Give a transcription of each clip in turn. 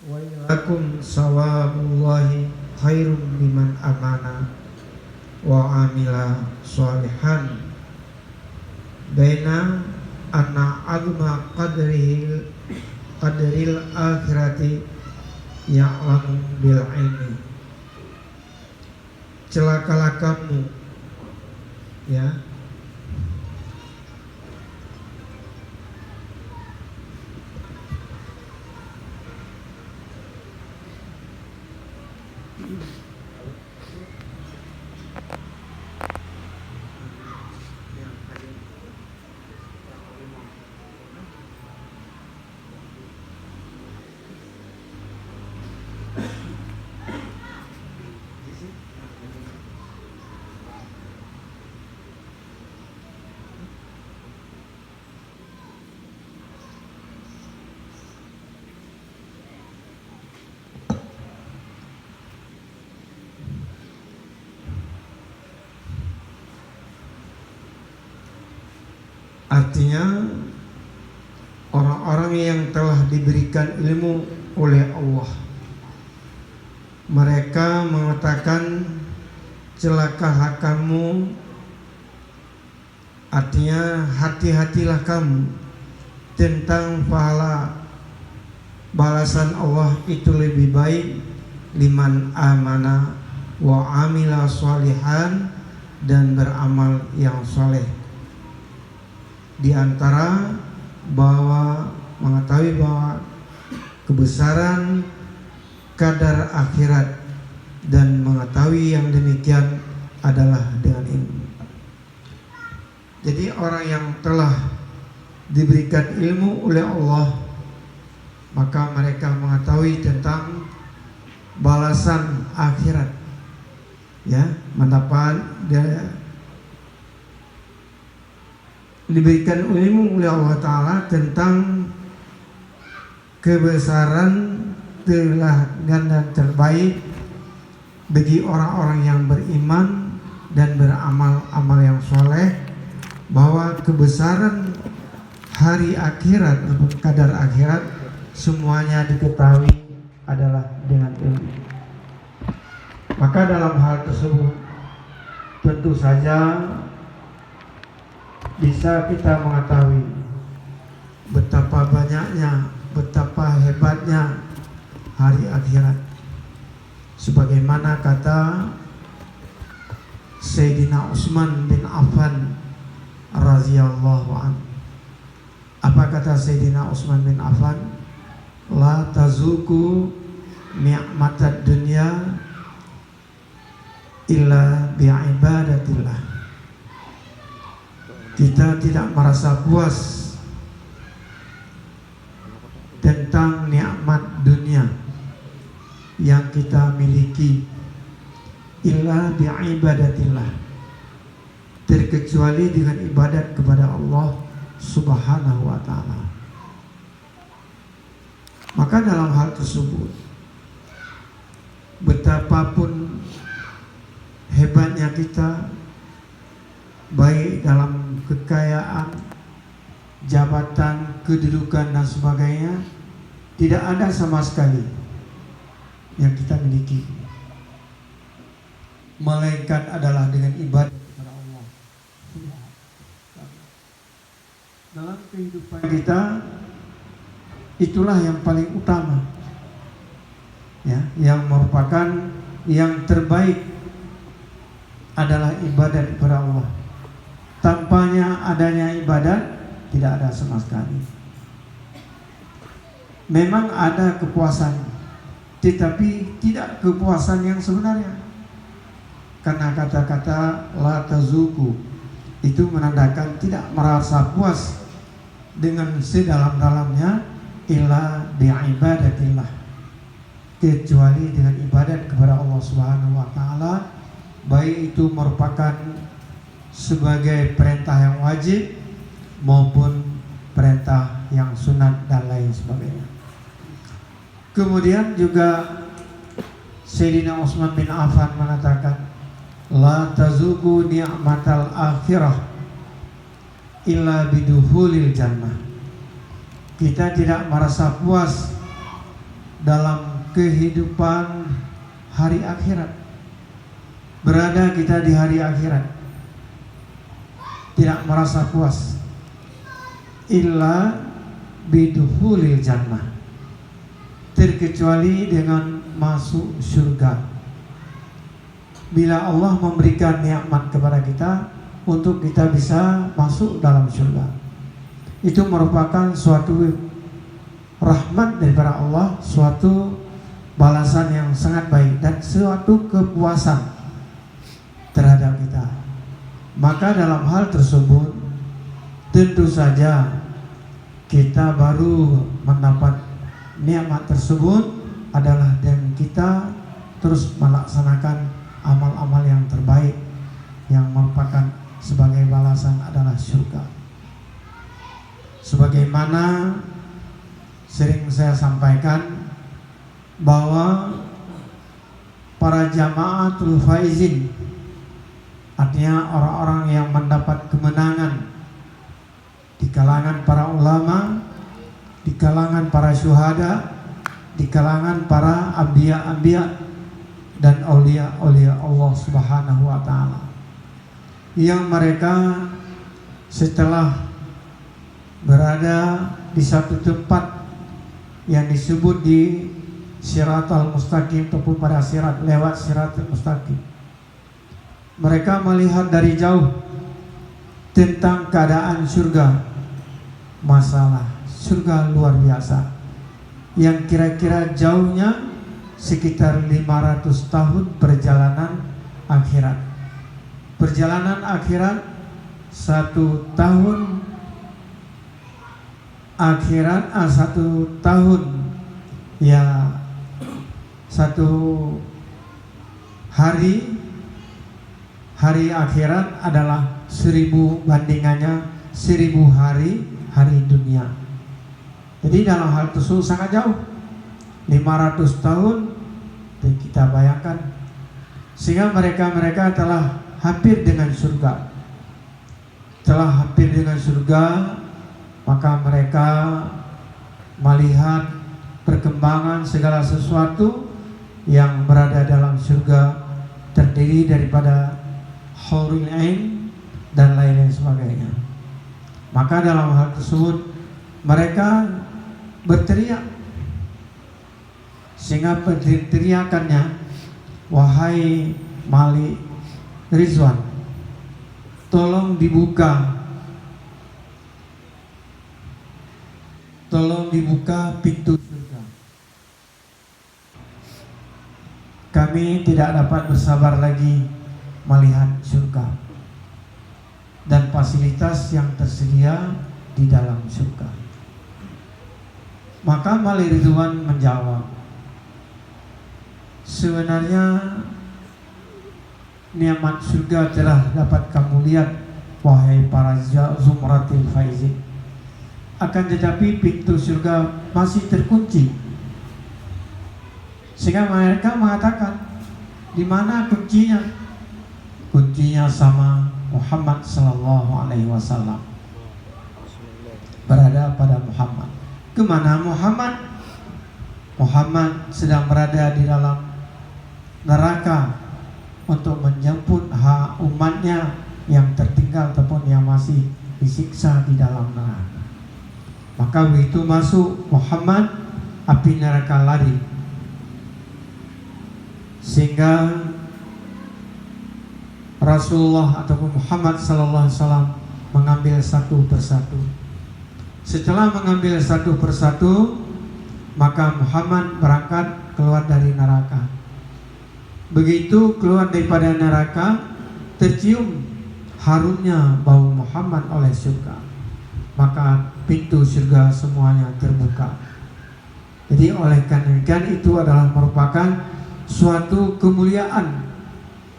wa ilakum sawabullahi khairun liman amana wa amila sholihan baina anna azma qadril akhirati ya'lamu bil ilmi. Celakalah kamu, ya, artinya orang-orang yang telah diberikan ilmu oleh Allah, mereka mengatakan celakalah kamu, artinya hati-hatilah kamu tentang pahala balasan Allah itu lebih baik liman amana wa amila sholihan, dan beramal yang soleh. Di antara bahwa mengetahui bahwa kebesaran kadar akhirat dan mengetahui yang demikian adalah dengan ilmu. Jadi orang yang telah diberikan ilmu oleh Allah, maka mereka mengetahui tentang balasan akhirat, ya, mendapat diberikan ilmu oleh Allah Ta'ala tentang kebesaran teladan dan terbaik bagi orang-orang yang beriman dan beramal-amal yang soleh, bahwa kebesaran hari akhirat atau kadar akhirat semuanya diketahui adalah dengan ilmu. Maka dalam hal tersebut tentu saja bisa kita mengetahui betapa banyaknya, betapa hebatnya hari akhirat. Sebagaimana kata Sayyidina Utsman bin Affan radhiyallahu anhu. Apa kata Sayyidina Utsman bin Affan? La tazuku ni'matad dunya illa bi'ibadatillah. Kita tidak merasa puas tentang nikmat dunia yang kita miliki illa bi'ibadatillah, terkecuali dengan ibadat kepada Allah Subhanahu wa ta'ala. Maka dalam hal tersebut, betapapun hebatnya kita, baik dalam kekayaan, jabatan, kedudukan dan sebagainya, tidak ada sama sekali yang kita miliki, melainkan adalah dengan ibadah kepada Allah. Dalam kehidupan kita, itulah yang paling utama, ya, yang merupakan yang terbaik adalah ibadat kepada Allah. Tanpanya adanya ibadat tidak ada sama sekali. Memang ada kepuasan, tetapi tidak kepuasan yang sebenarnya. Karena kata-kata la tazuku itu menandakan tidak merasa puas dengan sedalam-dalamnya illa bi'ibadatillah, kecuali dengan ibadat kepada Allah Subhanahu wa ta'ala, baik itu merupakan sebagai perintah yang wajib maupun perintah yang sunat dan lain sebagainya. Kemudian juga Sayyidina Utsman bin Affan mengatakan, la tazuku ni'matal akhirah illa biduhulil jannah. Kita tidak merasa puas dalam kehidupan hari akhirat. Berada kita di hari akhirat, tidak merasa puas illa bidukhulil jannah, terkecuali dengan masuk surga. Bila Allah memberikan nikmat kepada kita untuk kita bisa masuk dalam surga, itu merupakan suatu rahmat daripada Allah, suatu balasan yang sangat baik dan suatu kepuasan terhadap kita. Maka dalam hal tersebut tentu saja kita baru mendapat nikmat tersebut adalah dengan kita terus melaksanakan amal-amal yang terbaik yang merupakan sebagai balasan adalah surga. Sebagaimana sering saya sampaikan bahwa para jamaatul faizin, artinya orang-orang yang mendapat kemenangan di kalangan para ulama, di kalangan para syuhada, di kalangan para anbiya-anbiya dan aulia-aulia Allah Subhanahu wa taala, yang mereka setelah berada di satu tempat yang disebut di Siratal Mustaqim ataupun pada sirat, lewat Siratal Mustaqim, mereka melihat dari jauh tentang keadaan surga. Masalah surga luar biasa yang kira-kira jauhnya sekitar 500 tahun perjalanan akhirat. Perjalanan akhirat 1 tahun akhirat, 1 tahun ya 1 hari akhirat adalah 1000 bandingannya 1000 hari dunia. Jadi dalam hal tersebut sangat jauh, 500 tahun. Dan kita bayangkan, sehingga mereka telah hampir dengan surga. Telah hampir dengan surga, maka mereka melihat perkembangan segala sesuatu yang berada dalam surga, terdiri daripada hurul ain dan lain-lain sebagainya. Maka dalam hal tersebut mereka berteriak, sehingga teriakannya, wahai Malik Rizwan, tolong dibuka pintu surga. Kami tidak dapat bersabar lagi melihat surga dan fasilitas yang tersedia di dalam surga. Maka Malik Ridwan menjawab, sebenarnya nikmat surga telah dapat kamu lihat, wahai para zumratil faizin. Akan tetapi pintu surga masih terkunci. Sehingga mereka mengatakan, di mana kuncinya? Kuncinya sama Muhammad sallallahu alaihi wasallam. Berada pada Muhammad. Kemana Muhammad? Muhammad sedang berada di dalam neraka untuk menjemput hak umatnya yang tertinggal ataupun yang masih disiksa di dalam neraka. Maka begitu masuk Muhammad, api neraka lari, sehingga Rasulullah ataupun Muhammad sallallahu alaihi wasallam mengambil satu persatu. Setelah mengambil satu persatu, maka Muhammad berangkat keluar dari neraka. Begitu keluar daripada neraka, tercium harumnya bau Muhammad oleh surga. Maka pintu surga semuanya terbuka. Jadi oleh karena itu adalah merupakan suatu kemuliaan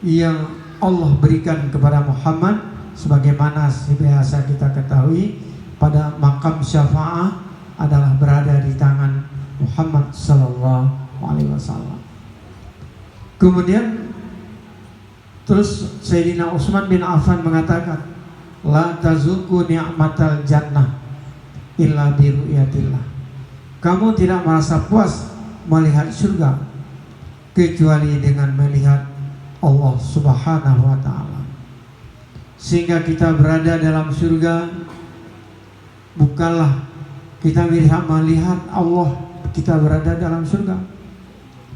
yang Allah berikan kepada Muhammad, sebagaimana biasa kita ketahui pada makam syafa'ah adalah berada di tangan Muhammad sallallahu alaihi wasallam. Kemudian terus Sayyidina Utsman bin Affan mengatakan, la tazuku ni'matal jannah illa bi ru'yatillah. Kamu tidak merasa puas melihat surga kecuali dengan melihat Allah Subhanahu wa ta'ala. Sehingga kita berada dalam surga bukanlah kita melihat Allah, kita berada dalam surga.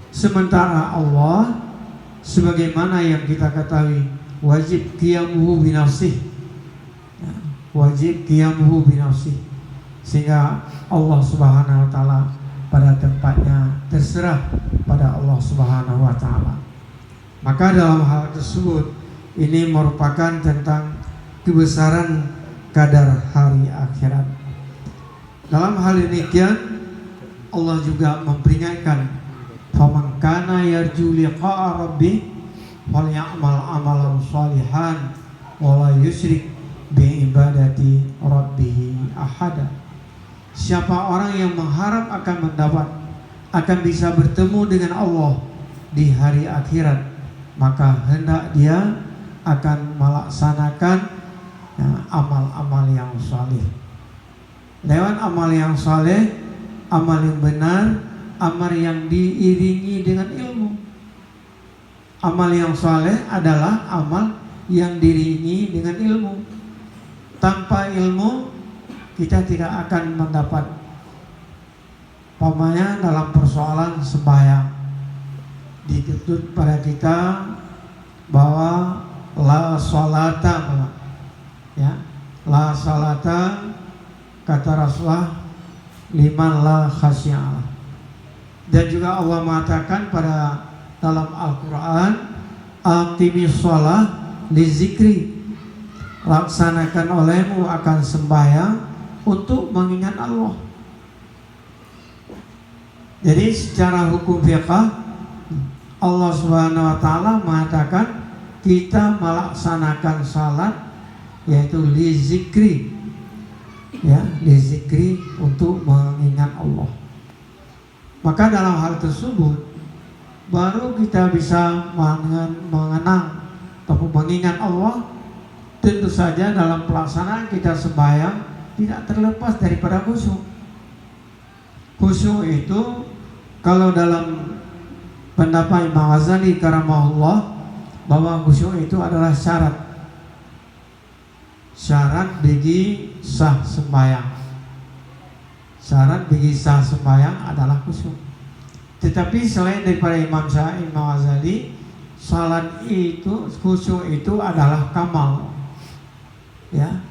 Sementara Allah, sebagaimana yang kita ketahui, wajib qiyamuhu binafsih, wajib qiyamuhu binafsih, sehingga Allah Subhanahu wa ta'ala pada tempatnya terserah pada Allah Subhanahu wa ta'ala. Maka dalam hal tersebut ini merupakan tentang kebesaran kadar hari akhirat. Dalam hal demikian Allah juga memperingatkan, faman kana yarju liqa'a rabbih falyamal amalan shalihan wa la yusyrik bi ibadati rabbih ahada. Siapa orang yang mengharap akan bisa bertemu dengan Allah di hari akhirat, maka hendak dia akan melaksanakan amal-amal yang saleh. Lewat amal yang saleh, amal yang benar, amal yang diiringi dengan ilmu. Amal yang saleh adalah amal yang diiringi dengan ilmu. Tanpa ilmu kita tidak akan mendapat. Umpamanya dalam persoalan sembahyang, dituntut pada kita bahwa la salata, ya, la salata kata Rasulullah liman la khasya'ah. Dan juga Allah mengatakan pada dalam Al-Quran, aqimis shalah li zikri, laksanakan olehmu akan sembahyang untuk mengingat Allah. Jadi secara hukum fiqh Allah Subhanahu wa ta'ala mengatakan kita melaksanakan salat yaitu li zikri, ya, li zikri, untuk mengingat Allah. Maka dalam hal tersebut baru kita bisa mengenang atau mengingat Allah. Tentu saja dalam pelaksanaan kita sembahyang tidak terlepas daripada khusyuk. Khusyuk itu kalau dalam pendapat Imam Ghazali karamahullah, bahwa khusyuk itu adalah syarat bagi sah sembahyang. Syarat bagi sah sembahyang adalah khusyuk. Tetapi selain daripada Imam Ghazali, salat itu, khusyuk itu adalah kamal, ya.